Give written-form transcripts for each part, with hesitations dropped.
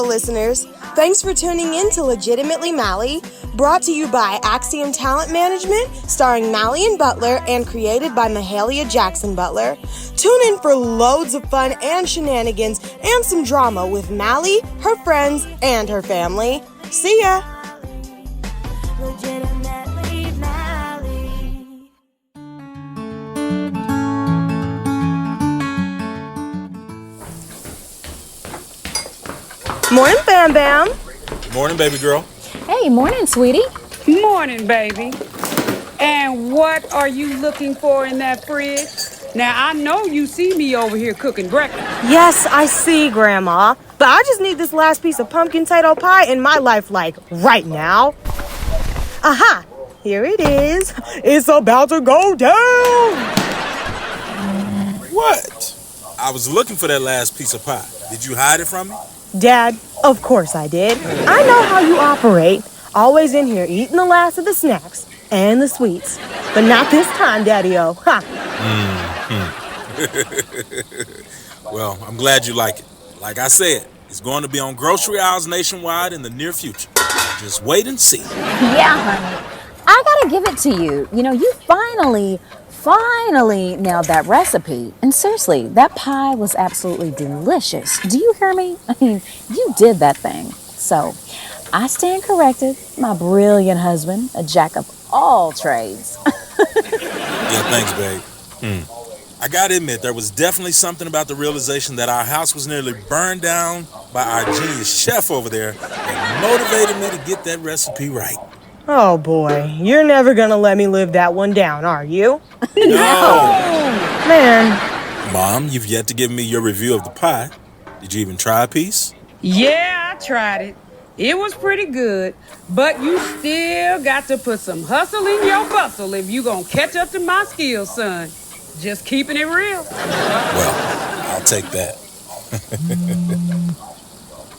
Hello, listeners. Thanks for tuning in to Legitimately Mallie, brought to you by Axiom Talent Management, starring Mallian Butler and created by Mahalia Jackson Butler. Tune in for loads of fun and shenanigans and some drama with Mallie, her friends, and her family. See ya! Legitimately Mallie. Morning, Bam Bam. Morning, baby girl. Hey, morning, sweetie. Morning, baby. And what are you looking for in that fridge? Now, I know you see me over here cooking breakfast. Yes, I see, Grandma. But I just need this last piece of pumpkin potato pie in my life, like, right now. Aha! Here it is. It's about to go down! What? I was looking for that last piece of pie. Did you hide it from me? Dad, of course I did. I know how you operate. Always in here eating the last of the snacks and the sweets. But not this time, Daddy-O. Ha! Well, I'm glad you like it. Like I said, it's going to be on grocery aisles nationwide in the near future. Just wait and see. Yeah, honey. I gotta give it to you. You know, you finally nailed that recipe. And seriously, that pie was absolutely delicious. Do you hear me? I mean, you did that thing. So, I stand corrected. My brilliant husband, a jack of all trades. Yeah, thanks, babe. I gotta admit, there was definitely something about the realization that our house was nearly burned down by our genius chef over there that motivated me to get that recipe right. Oh, boy. You're never gonna let me live that one down, are you? No! Man. Mom, you've yet to give me your review of the pie. Did you even try a piece? Yeah, I tried it. It was pretty good, but you still got to put some hustle in your bustle if you gonna catch up to my skills, son. Just keeping it real. Well, I'll take that.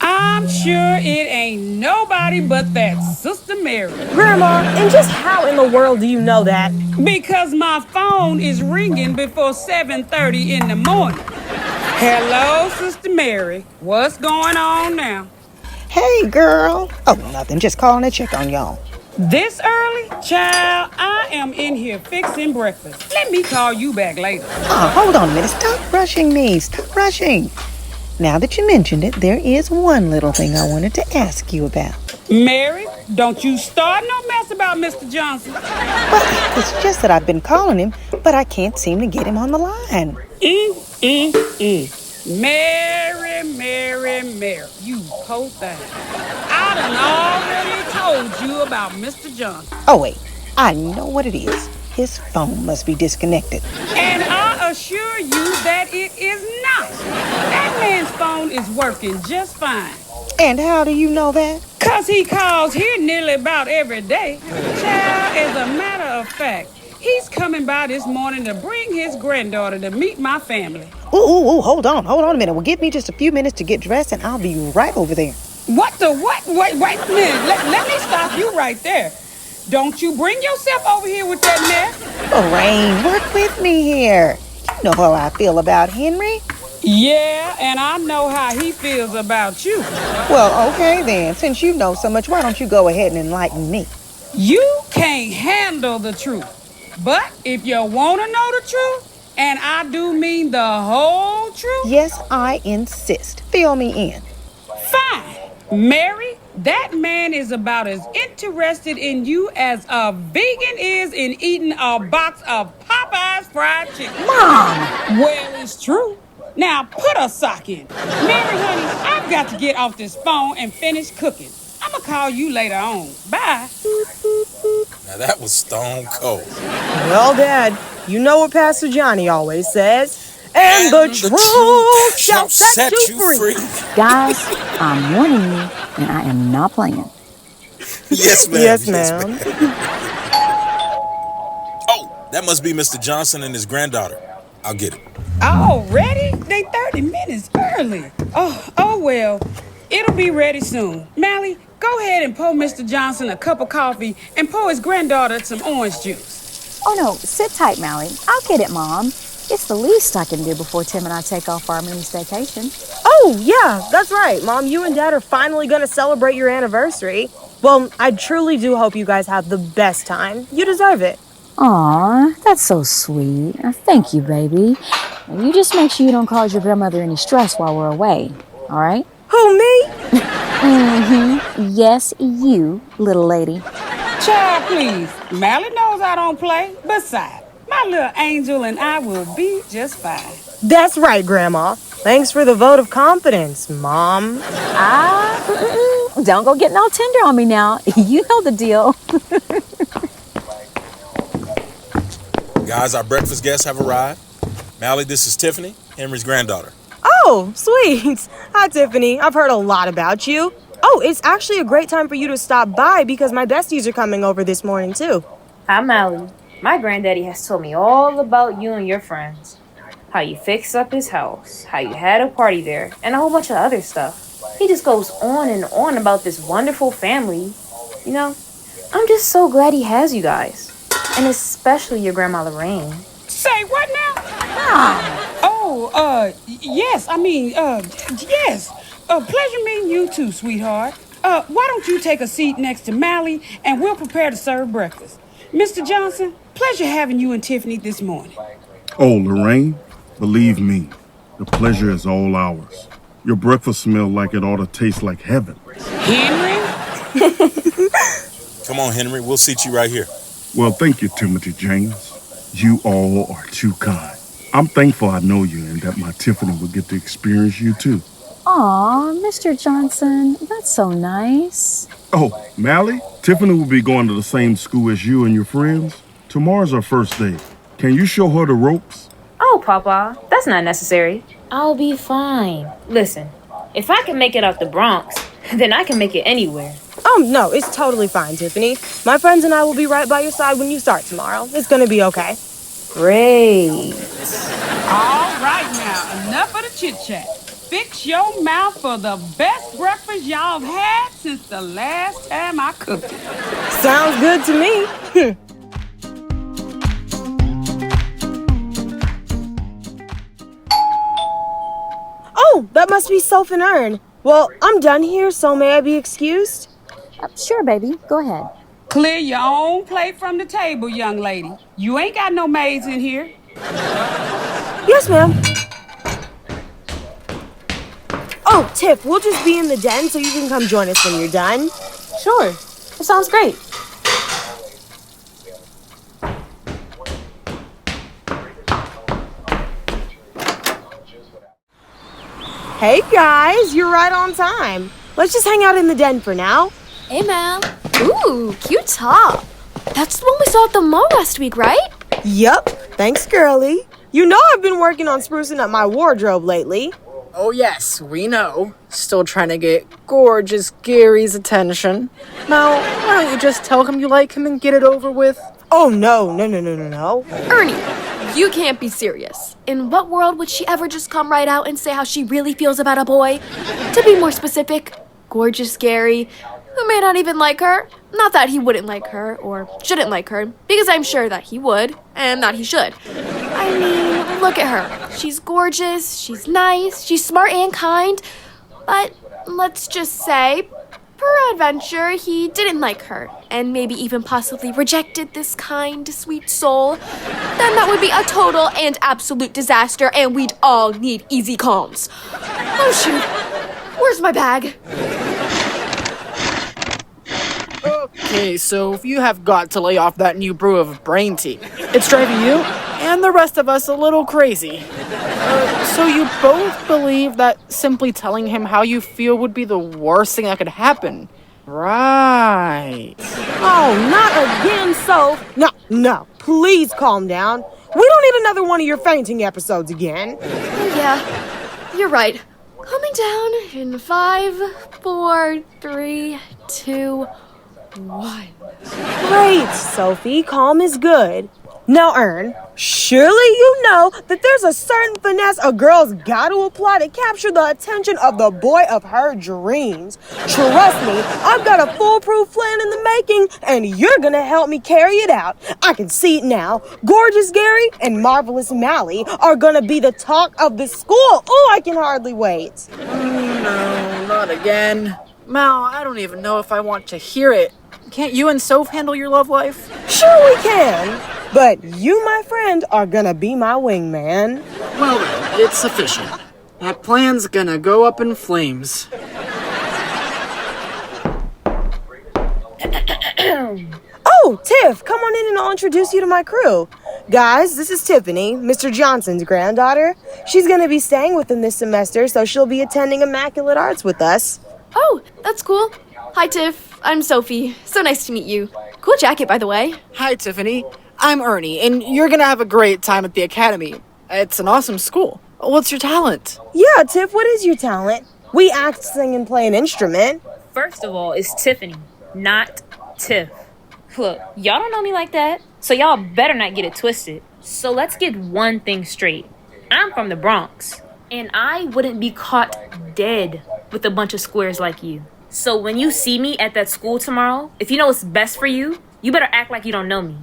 I'm sure it ain't nobody but that Sister Mary. Grandma, and just how in the world do you know that? Because my phone is ringing before 7:30 in the morning. Hello, Sister Mary. What's going on now? Hey, girl. Oh, nothing. Just calling to check on y'all. This early? Child, I am in here fixing breakfast. Let me call you back later. Oh, hold on a minute. Stop rushing me. Stop rushing. Now that you mentioned it, there is one little thing I wanted to ask you about. Mary, don't you start no mess about Mr. Johnson. Well, it's just that I've been calling him, but I can't seem to get him on the line. Mary, you poor thing. I done already told you about Mr. Johnson. Oh, wait. I know what it is. His phone must be disconnected. And I assure you that it is not. That man's phone is working just fine. And how do you know that? 'Cause he calls here nearly about every day. Child, as a matter of fact, he's coming by this morning to bring his granddaughter to meet my family. Ooh, hold on a minute. Well, give me just a few minutes to get dressed and I'll be right over there. What the what? Wait a minute. Let me stop you right there. Don't you bring yourself over here with that mess. Lorraine, work with me here. You know how I feel about Henry. Yeah, and I know how he feels about you. Well, okay then. Since you know so much, why don't you go ahead and enlighten me? You can't handle the truth. But if you want to know the truth, and I do mean the whole truth. Yes, I insist. Fill me in. Fine. Mary, that man is about as interested in you as a vegan is in eating a box of Popeye's fried chicken. Mom! Well, it's true. Now, put a sock in. Mary, honey, I've got to get off this phone and finish cooking. I'm going to call you later on. Bye. Now that was stone cold. Well, Dad, you know what Pastor Johnny always says. And the truth shall set you free. Guys, I'm warning you, and I am not playing. Yes, ma'am. Yes, ma'am. Oh, that must be Mr. Johnson and his granddaughter. I'll get it. Already? They 30 minutes early. Oh, well. It'll be ready soon. Mallie, go ahead and pour Mr. Johnson a cup of coffee and pour his granddaughter some orange juice. Oh, no, sit tight, Mallie. I'll get it, Mom. It's the least I can do before Tim and I take off for our mini vacation. Oh, yeah, that's right. Mom, you and Dad are finally going to celebrate your anniversary. Well, I truly do hope you guys have the best time. You deserve it. Aw, that's so sweet. Thank you, baby. And you just make sure you don't cause your grandmother any stress while we're away, all right? Who, me? Yes, you, little lady. Child, please. Mallie knows I don't play. Besides, my little angel and I will be just fine. That's right, Grandma. Thanks for the vote of confidence, Mom. Don't go getting all tender on me now. You know the deal. Guys, our breakfast guests have arrived. Mallie, this is Tiffany, Henry's granddaughter. Oh, sweet. Hi, Tiffany. I've heard a lot about you. Oh, it's actually a great time for you to stop by because my besties are coming over this morning, too. Hi, Mallie. My granddaddy has told me all about you and your friends. How you fixed up his house, how you had a party there, and a whole bunch of other stuff. He just goes on and on about this wonderful family. You know, I'm just so glad he has you guys. And especially your grandma Lorraine. Say what now? Yes. Yes. Pleasure meeting you too, sweetheart. Why don't you take a seat next to Mallie and we'll prepare to serve breakfast. Mr. Johnson, pleasure having you and Tiffany this morning. Oh, Lorraine, believe me, the pleasure is all ours. Your breakfast smelled like it ought to taste like heaven. Henry? Come on, Henry, we'll seat you right here. Well, thank you, Timothy James. You all are too kind. I'm thankful I know you and that my Tiffany will get to experience you too. Aw, Mr. Johnson, that's so nice. Oh, Mallie, Tiffany will be going to the same school as you and your friends. Tomorrow's our first day. Can you show her the ropes? Oh, Papa, that's not necessary. I'll be fine. Listen, if I can make it out the Bronx, then I can make it anywhere. Oh, no, it's totally fine, Tiffany. My friends and I will be right by your side when you start tomorrow. It's gonna be okay. Great. All right now, enough of the chit-chat. Fix your mouth for the best breakfast y'all have had since the last time I cooked it. Sounds good to me. Oh, that must be Sophie and Ernie. Well, I'm done here, so may I be excused? Sure, baby. Go ahead. Clear your own plate from the table, young lady. You ain't got no maids in here. Yes, ma'am. Oh, Tiff, we'll just be in the den so you can come join us when you're done. Sure. That sounds great. Hey, guys, you're right on time. Let's just hang out in the den for now. Hey, Mal. Ooh, cute top. That's the one we saw at the mall last week, right? Yup. Thanks, girlie. You know I've been working on sprucing up my wardrobe lately. Oh yes, we know. Still trying to get gorgeous Gary's attention. Now, why don't you just tell him you like him and get it over with? Oh, no. Ernie, you can't be serious. In what world would she ever just come right out and say how she really feels about a boy? To be more specific, gorgeous Gary, who may not even like her. Not that he wouldn't like her, or shouldn't like her, because I'm sure that he would, and that he should. I mean, look at her. She's gorgeous, she's nice, she's smart and kind, but let's just say, peradventure, he didn't like her, and maybe even possibly rejected this kind, sweet soul. Then that would be a total and absolute disaster, and we'd all need easy calms. Oh shoot, where's my bag? Okay, so you have got to lay off that new brew of brain tea. It's driving you and the rest of us a little crazy. So you both believe that simply telling him how you feel would be the worst thing that could happen? Right. Oh, not again, Soph. No, please calm down. We don't need another one of your fainting episodes again. Oh, yeah, you're right. Coming down in 5, 4, 3, 2, 1. Great, Sophie. Calm is good. Now, Ern, Surely you know that there's a certain finesse a girl's got to apply to capture the attention of the boy of her dreams. Trust me, I've got a foolproof plan in the making, and you're gonna help me carry it out. I can see it now. Gorgeous Gary and Marvelous Mallie are gonna be the talk of the school. Oh, I can hardly wait. No, not again. Mal, I don't even know if I want to hear it. Can't you and Soph handle your love life? Sure we can, but you, my friend, are gonna be my wingman. Well then, it's sufficient. That plan's gonna go up in flames. Oh, Tiff, come on in and I'll introduce you to my crew. Guys, this is Tiffany, Mr. Johnson's granddaughter. She's gonna be staying with him this semester, so she'll be attending Immaculate Arts with us. Oh, that's cool. Hi, Tiff. I'm Sophie. So nice to meet you. Cool jacket, by the way. Hi, Tiffany. I'm Ernie, and you're gonna have a great time at the academy. It's an awesome school. What's your talent? Yeah, Tiff, what is your talent? We act, sing, and play an instrument. First of all, it's Tiffany, not Tiff. Look, y'all don't know me like that, so y'all better not get it twisted. So let's get one thing straight. I'm from the Bronx, and I wouldn't be caught dead with a bunch of squares like you. So when you see me at that school tomorrow, if you know what's best for you, you better act like you don't know me.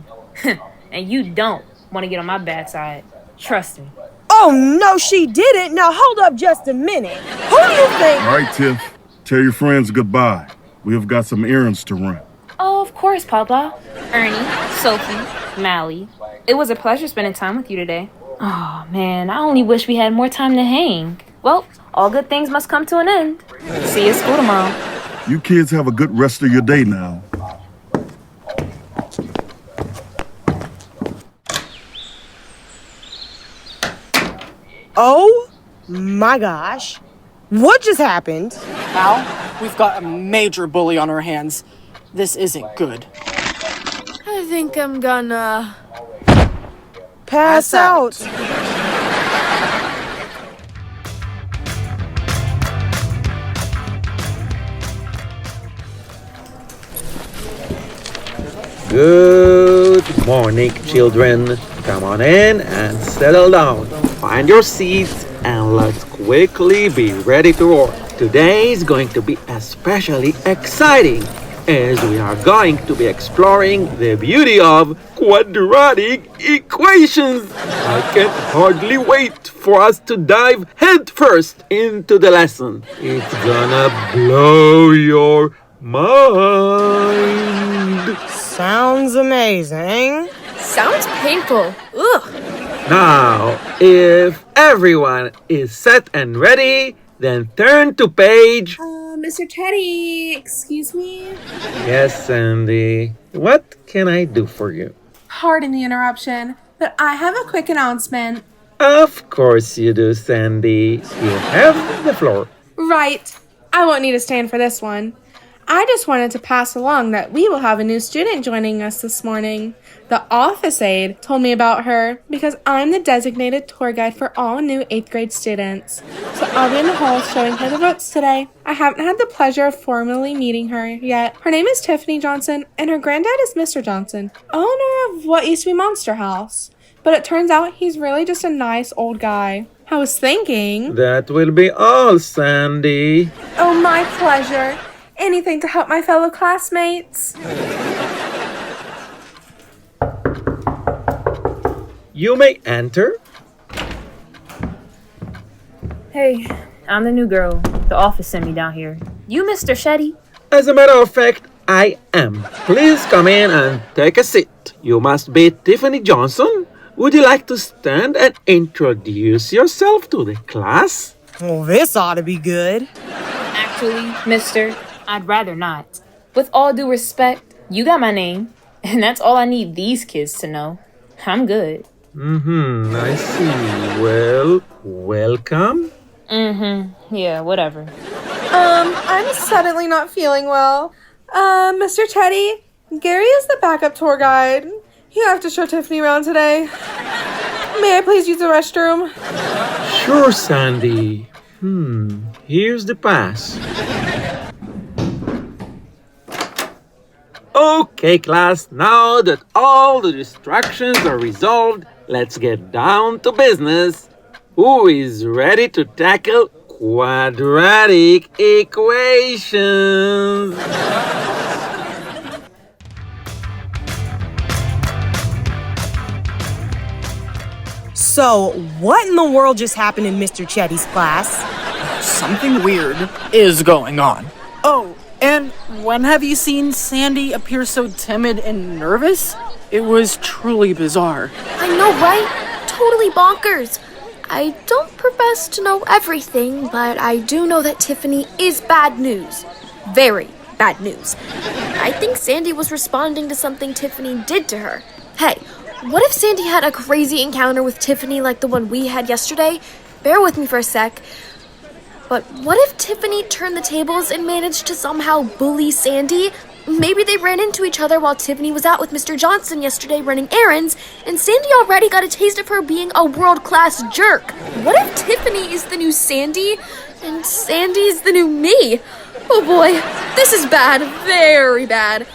And you don't want to get on my bad side. Trust me. Oh, no, she didn't. Now, hold up just a minute. Who do you think? All right, Tiff. Tell your friends goodbye. We have got some errands to run. Oh, of course, Papa. Ernie, Sophie, Mallie. It was a pleasure spending time with you today. Oh, man, I only wish we had more time to hang. Well, all good things must come to an end. See you at school tomorrow. You kids have a good rest of your day now. Oh, my gosh. What just happened? Al, we've got a major bully on our hands. This isn't good. I think I'm gonna... Pass out. Good morning, children. Come on in and settle down. Find your seats and let's quickly be ready to roar. Today is going to be especially exciting as we are going to be exploring the beauty of quadratic equations. I can hardly wait for us to dive headfirst into the lesson. It's gonna blow your mind. Sounds amazing. Sounds painful. Ugh. Now, if everyone is set and ready, then turn to page... Mr. Chetti, excuse me? Yes, Sandy. What can I do for you? Pardon the interruption, but I have a quick announcement. Of course you do, Sandy. You have the floor. Right. I won't need to stand for this one. I just wanted to pass along that we will have a new student joining us this morning. The office aide told me about her because I'm the designated tour guide for all new 8th grade students. So I'll be in the hall showing her the ropes today. I haven't had the pleasure of formally meeting her yet. Her name is Tiffany Johnson, and her granddad is Mr. Johnson, owner of what used to be Monster House. But it turns out he's really just a nice old guy. I was thinking... That will be all, Sandy. Oh, my pleasure. Anything to help my fellow classmates. You may enter. Hey, I'm the new girl. The office sent me down here. You Mr. Chetti? As a matter of fact, I am. Please come in and take a seat. You must be Tiffany Johnson. Would you like to stand and introduce yourself to the class? Well, this ought to be good. Actually, mister, I'd rather not. With all due respect, you got my name, and that's all I need these kids to know. I'm good. I see. Well, welcome. Yeah, whatever. I'm suddenly not feeling well. Mr. Chetti, Gary is the backup tour guide. You have to show Tiffany around today. May I please use the restroom? Sure, Sandy. Here's the pass. Okay, class, now that all the distractions are resolved, let's get down to business. Who is ready to tackle quadratic equations? So, what in the world just happened in Mr. Chetti's class? Something weird is going on. Oh, and when have you seen Sandy appear so timid and nervous? It was truly bizarre. I know, right? Totally bonkers. I don't profess to know everything, but I do know that Tiffany is bad news. Very bad news. I think Sandy was responding to something Tiffany did to her. Hey, what if Sandy had a crazy encounter with Tiffany like the one we had yesterday? Bear with me for a sec. But what if Tiffany turned the tables and managed to somehow bully Sandy? Maybe they ran into each other while Tiffany was out with Mr. Johnson yesterday running errands, and Sandy already got a taste of her being a world-class jerk. What if Tiffany is the new Sandy, and Sandy's the new me? Oh boy, this is bad, very bad.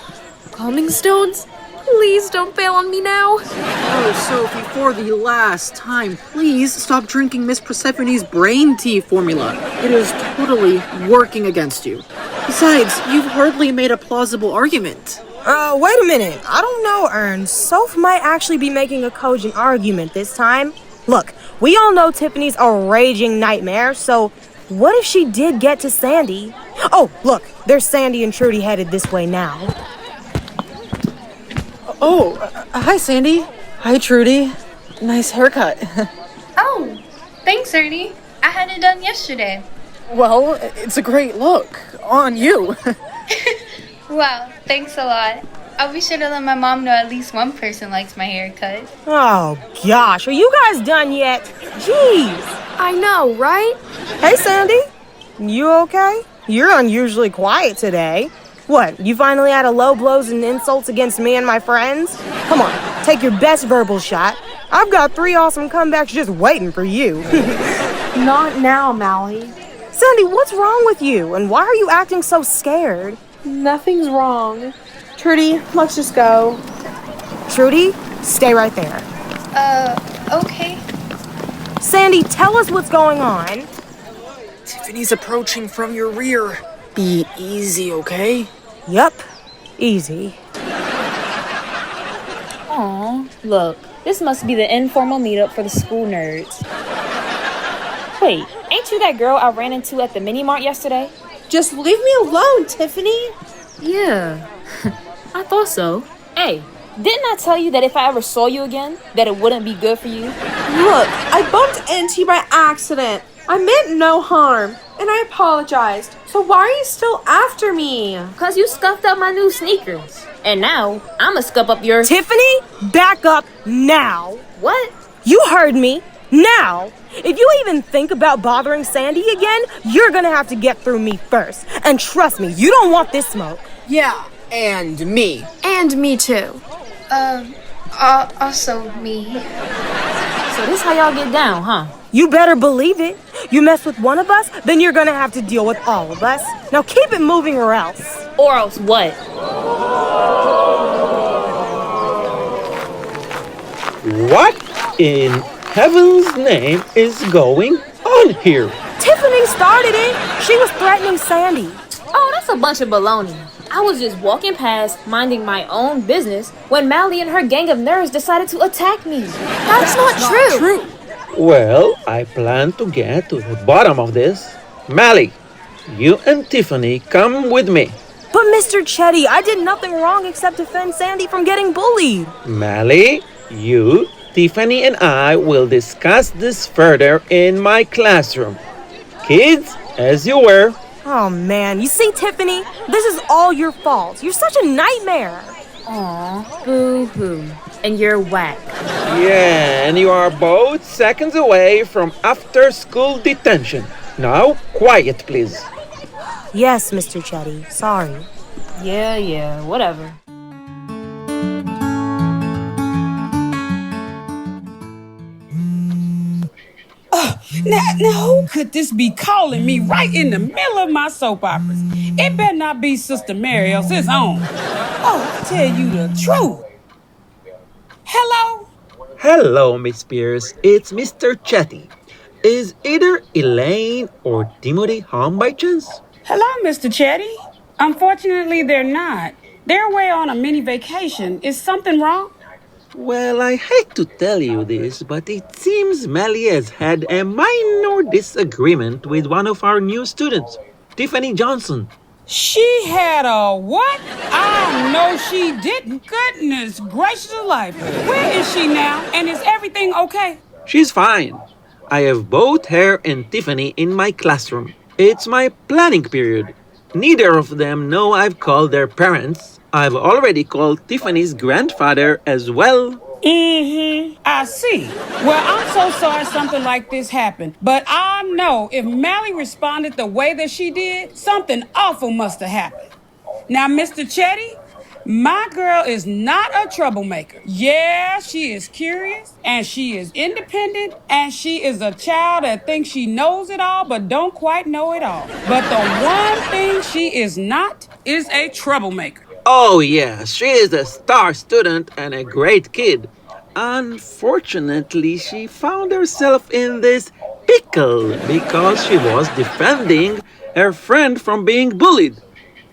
Calming stones? Please don't fail on me now. Oh, Sophie, for the last time, please stop drinking Miss Persephone's brain tea formula. It is totally working against you. Besides, you've hardly made a plausible argument. Wait a minute. I don't know, Ern. Soph might actually be making a cogent argument this time. Look, we all know Tiffany's a raging nightmare, so what if she did get to Sandy? Oh, look, there's Sandy and Trudy headed this way now. Oh, hi, Sandy. Hi, Trudy. Nice haircut. Oh, thanks, Ernie. I had it done yesterday. Well, it's a great look. On you. Wow, thanks a lot. I'll be sure to let my mom know at least one person likes my haircut. Oh, gosh. Are you guys done yet? Jeez. I know, right? Hey, Sandy. You okay? You're unusually quiet today. What, you finally had a low blows and insults against me and my friends? Come on, take your best verbal shot. I've got 3 awesome comebacks just waiting for you. Not now, Mallie. Sandy, what's wrong with you? And why are you acting so scared? Nothing's wrong. Trudy, let's just go. Trudy, stay right there. Okay. Sandy, tell us what's going on. Tiffany's approaching from your rear. Be easy, okay? Yup, easy. Aw, look, this must be the informal meetup for the school nerds. Wait, ain't you that girl I ran into at the mini-mart yesterday? Just leave me alone, Tiffany. Yeah, I thought so. Hey, didn't I tell you that if I ever saw you again, that it wouldn't be good for you? Look, I bumped into you by accident. I meant no harm, and I apologized. So why are you still after me? Cause you scuffed up my new sneakers. And now, I'ma scuff up your... Tiffany, back up now. What? You heard me. Now. If you even think about bothering Sandy again, you're gonna have to get through me first. And trust me, you don't want this smoke. Yeah, and me. And me too. Also me. So this how y'all get down, huh? You better believe it. You mess with one of us, then you're gonna have to deal with all of us. Now keep it moving or else. Or else what? What in heaven's name is going on here? Tiffany started it. She was threatening Sandy. Oh, that's a bunch of baloney. I was just walking past, minding my own business, when Mallie and her gang of nerds decided to attack me. That's not true. Well, I plan to get to the bottom of this. Mallie, you and Tiffany come with me. But Mr. Chetti, I did nothing wrong except defend Sandy from getting bullied. Mallie, you, Tiffany, and I will discuss this further in my classroom. Kids, as you were. Oh man, you see, Tiffany? This is all your fault. You're such a nightmare. Aw, boo-hoo. And you're whack. Yeah, and you are both seconds away from after-school detention. Now, quiet, please. Yes, Mr. Chetti. Sorry. Yeah, whatever. Now who could this be calling me right in the middle of my soap operas? It better not be Sister Mary, else it's on. Oh, I tell you the truth. Hello? Hello, Miss Pierce. It's Mr. Chetti. Is either Elaine or Timothy home by chance? Hello, Mr. Chetti. Unfortunately, they're not. They're away on a mini vacation. Is something wrong? Well, I hate to tell you this, but it seems Mallie has had a minor disagreement with one of our new students, Tiffany Johnson. She had a what? I know she didn't. Goodness gracious alive. Where is she now? And is everything okay? She's fine. I have both her and Tiffany in my classroom. It's my planning period. Neither of them know I've called their parents. I've already called Tiffany's grandfather as well. I see. Well, I'm so sorry something like this happened. But I know if Mallie responded the way that she did, something awful must have happened. Now, Mr. Chetti, my girl is not a troublemaker. Yeah, she is curious, and she is independent, and she is a child that thinks she knows it all, but don't quite know it all. But the one thing she is not is a troublemaker. Oh, yeah, she is a star student and a great kid. Unfortunately, she found herself in this pickle because she was defending her friend from being bullied.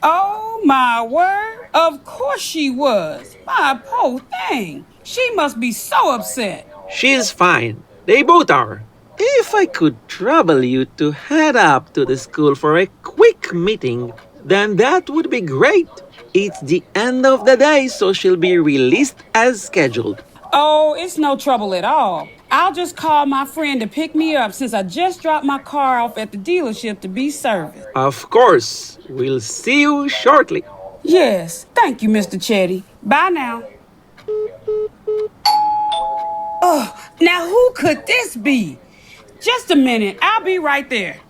Oh, my word. Of course she was. My poor thing. She must be so upset. She's fine. They both are. If I could trouble you to head up to the school for a quick meeting, then that would be great. It's the end of the day, so she'll be released as scheduled. Oh, it's no trouble at all. I'll just call my friend to pick me up since I just dropped my car off at the dealership to be serviced. Of course. We'll see you shortly. Yes, thank you, Mr. Chetti. Bye now. Oh, now who could this be? Just a minute, I'll be right there.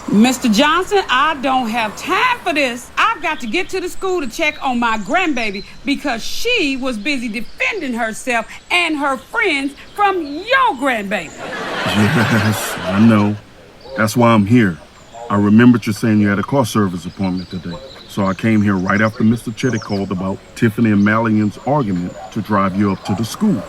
Mr. Johnson, I don't have time for this. I've got to get to the school to check on my grandbaby because she was busy defending herself and her friends from your grandbaby. Yes, I know. That's why I'm here. I remembered you saying you had a car service appointment today. So I came here right after Mr. Chetti called about Tiffany and Mallian's argument to drive you up to the school.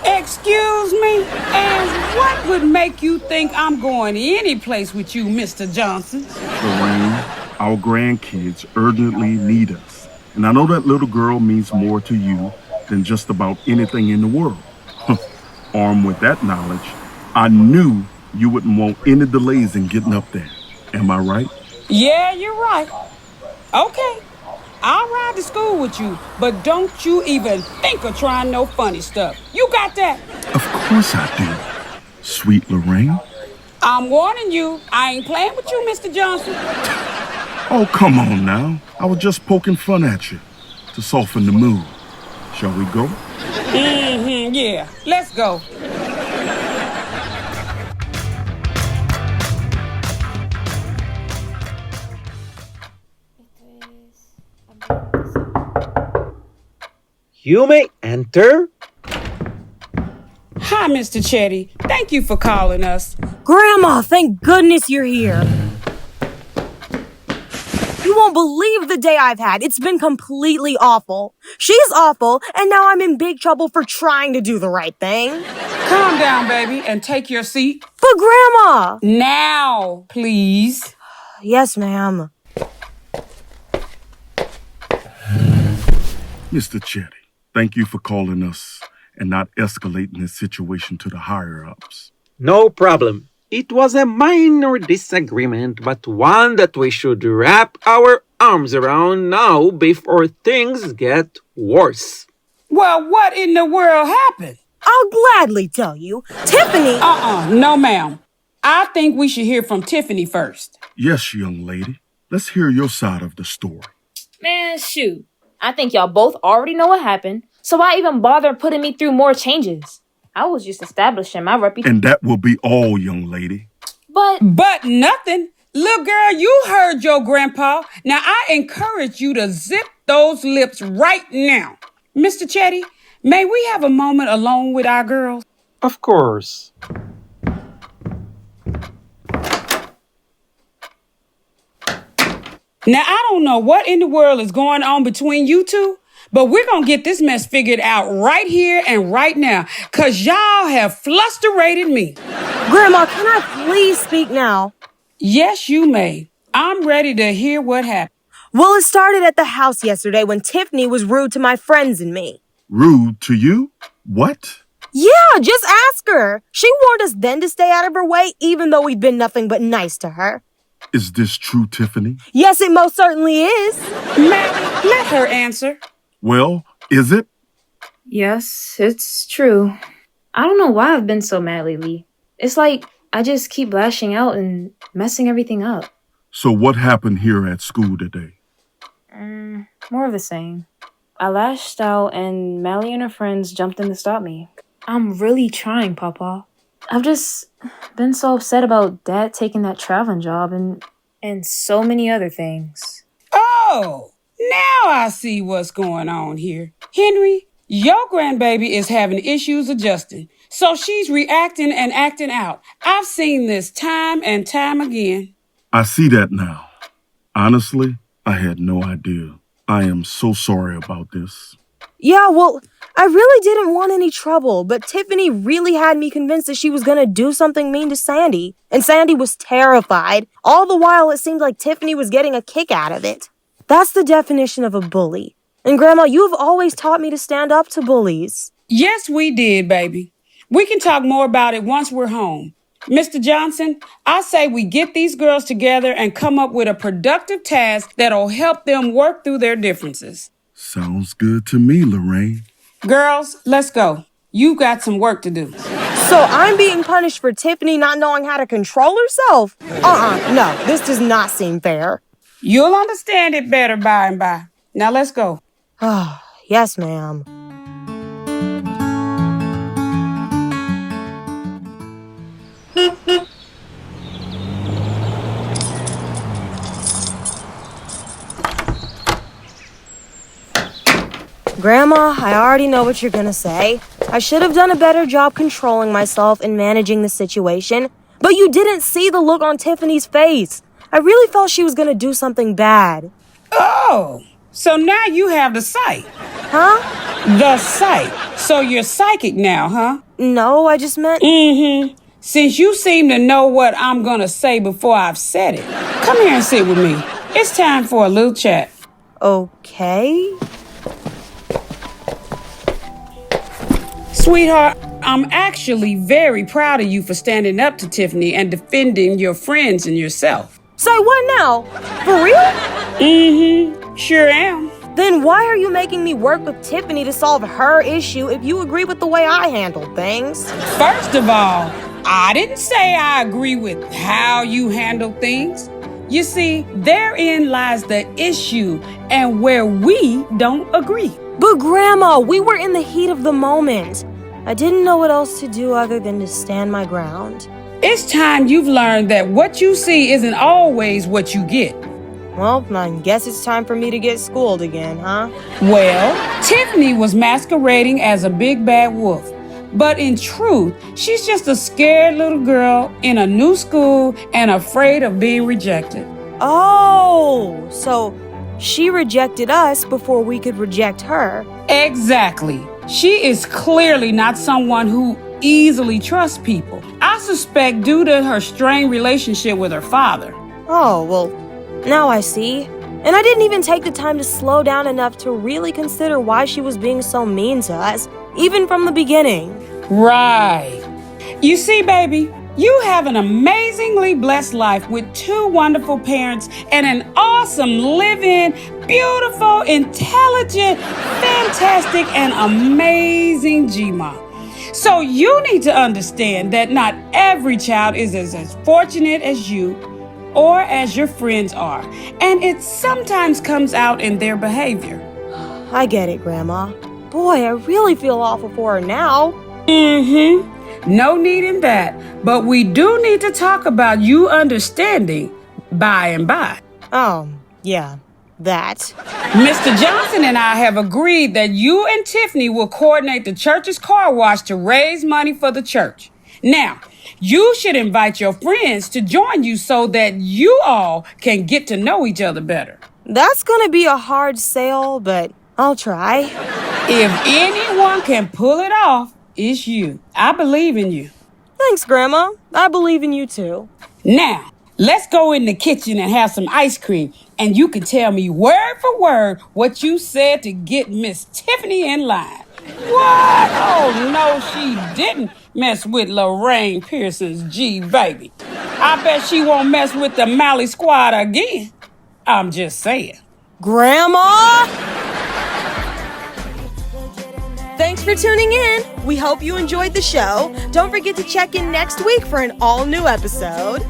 Excuse me? And what would make you think I'm going any place with you, Mr. Johnson? Lorraine, our grandkids urgently need us. And I know that little girl means more to you than just about anything in the world. Armed with that knowledge, I knew you wouldn't want any delays in getting up there. Am I right? Yeah, you're right. Okay, I'll ride to school with you, but don't you even think of trying no funny stuff. You got that? Of course I do, sweet Lorraine. I'm warning you, I ain't playing with you, Mr. Johnson. Oh, come on now. I was just poking fun at you to soften the mood. Shall we go? Yeah, let's go. You may enter. Hi, Mr. Chetti. Thank you for calling us. Grandma, thank goodness you're here. You won't believe the day I've had. It's been completely awful. She's awful, and now I'm in big trouble for trying to do the right thing. Calm down, baby, and take your seat. But Grandma! Now, please. Yes, ma'am. Mr. Chetti, thank you for calling us and not escalating this situation to the higher-ups. No problem. It was a minor disagreement, but one that we should wrap our arms around now before things get worse. Well, what in the world happened? I'll gladly tell you. Tiffany... No, ma'am. I think we should hear from Tiffany first. Yes, young lady. Let's hear your side of the story. Man, shoot. I think y'all both already know what happened, so why even bother putting me through more changes? I was just establishing my reputation. And that will be all, young lady. But nothing. Little girl, you heard your grandpa. Now, I encourage you to zip those lips right now. Mr. Chetti, may we have a moment alone with our girls? Of course. Now, I don't know what in the world is going on between you two, but we're going to get this mess figured out right here and right now, because y'all have flusterated me. Grandma, can I please speak now? Yes, you may. I'm ready to hear what happened. Well, it started at the house yesterday when Tiffany was rude to my friends and me. Rude to you? What? Yeah, just ask her. She warned us then to stay out of her way, even though we've been nothing but nice to her. Is this true, Tiffany? Yes, it most certainly is. Mallie, let her answer. Well, is it? Yes, it's true. I don't know why I've been so mad lately. It's like I just keep lashing out and messing everything up. So what happened here at school today? More of the same. I lashed out and Mallie and her friends jumped in to stop me. I'm really trying, Papa. I've just been so upset about Dad taking that traveling job and so many other things. Oh, now I see what's going on here. Henry, your grandbaby is having issues adjusting, so she's reacting and acting out. I've seen this time and time again. I see that now. Honestly, I had no idea. I am so sorry about this. Yeah, well, I really didn't want any trouble, but Tiffany really had me convinced that she was going to do something mean to Sandy. And Sandy was terrified. All the while, it seemed like Tiffany was getting a kick out of it. That's the definition of a bully. And Grandma, you have always taught me to stand up to bullies. Yes, we did, baby. We can talk more about it once we're home. Mr. Johnson, I say we get these girls together and come up with a productive task that'll help them work through their differences. Sounds good to me, Lorraine. Girls, let's go. You've got some work to do. So I'm being punished for Tiffany not knowing how to control herself? No, this does not seem fair. You'll understand it better by and by. Now let's go. Yes, ma'am. Grandma, I already know what you're gonna say. I should have done a better job controlling myself and managing the situation, but you didn't see the look on Tiffany's face. I really felt she was gonna do something bad. Oh, so now you have the sight. Huh? The sight. So you're psychic now, huh? No, I just meant... Since you seem to know what I'm gonna say before I've said it, come here and sit with me. It's time for a little chat. Okay. Sweetheart, I'm actually very proud of you for standing up to Tiffany and defending your friends and yourself. Say what now? For real? Sure am. Then why are you making me work with Tiffany to solve her issue if you agree with the way I handled things? First of all, I didn't say I agree with how you handle things. You see, therein lies the issue and where we don't agree. But Grandma, we were in the heat of the moment. I didn't know what else to do other than to stand my ground. It's time you've learned that what you see isn't always what you get. Well, I guess it's time for me to get schooled again, huh? Well, Tiffany was masquerading as a big bad wolf. But in truth, she's just a scared little girl in a new school and afraid of being rejected. Oh, so she rejected us before we could reject her. Exactly. She is clearly not someone who easily trusts people. I suspect due to her strained relationship with her father. Oh, well, now I see. And I didn't even take the time to slow down enough to really consider why she was being so mean to us, even from the beginning. Right. You see, baby, you have an amazingly blessed life with two wonderful parents and an awesome, living, beautiful, intelligent, fantastic, and amazing G-Ma. So you need to understand that not every child is as fortunate as you or as your friends are, and it sometimes comes out in their behavior. I get it, Grandma. Boy, I really feel awful for her now. No need in that, but we do need to talk about you understanding by and by. Oh, yeah, that. Mr. Johnson and I have agreed that you and Tiffany will coordinate the church's car wash to raise money for the church. Now, you should invite your friends to join you so that you all can get to know each other better. That's gonna be a hard sale, but I'll try. If anyone can pull it off, it's you. I believe in you. Thanks, Grandma. I believe in you too. Now, let's go in the kitchen and have some ice cream, and you can tell me word for word what you said to get Miss Tiffany in line. What? Oh, no, she didn't mess with Lorraine Pearson's G-Baby. I bet she won't mess with the Mallie squad again. I'm just saying. Grandma! Thanks for tuning in. We hope you enjoyed the show. Don't forget to check in next week for an all-new episode.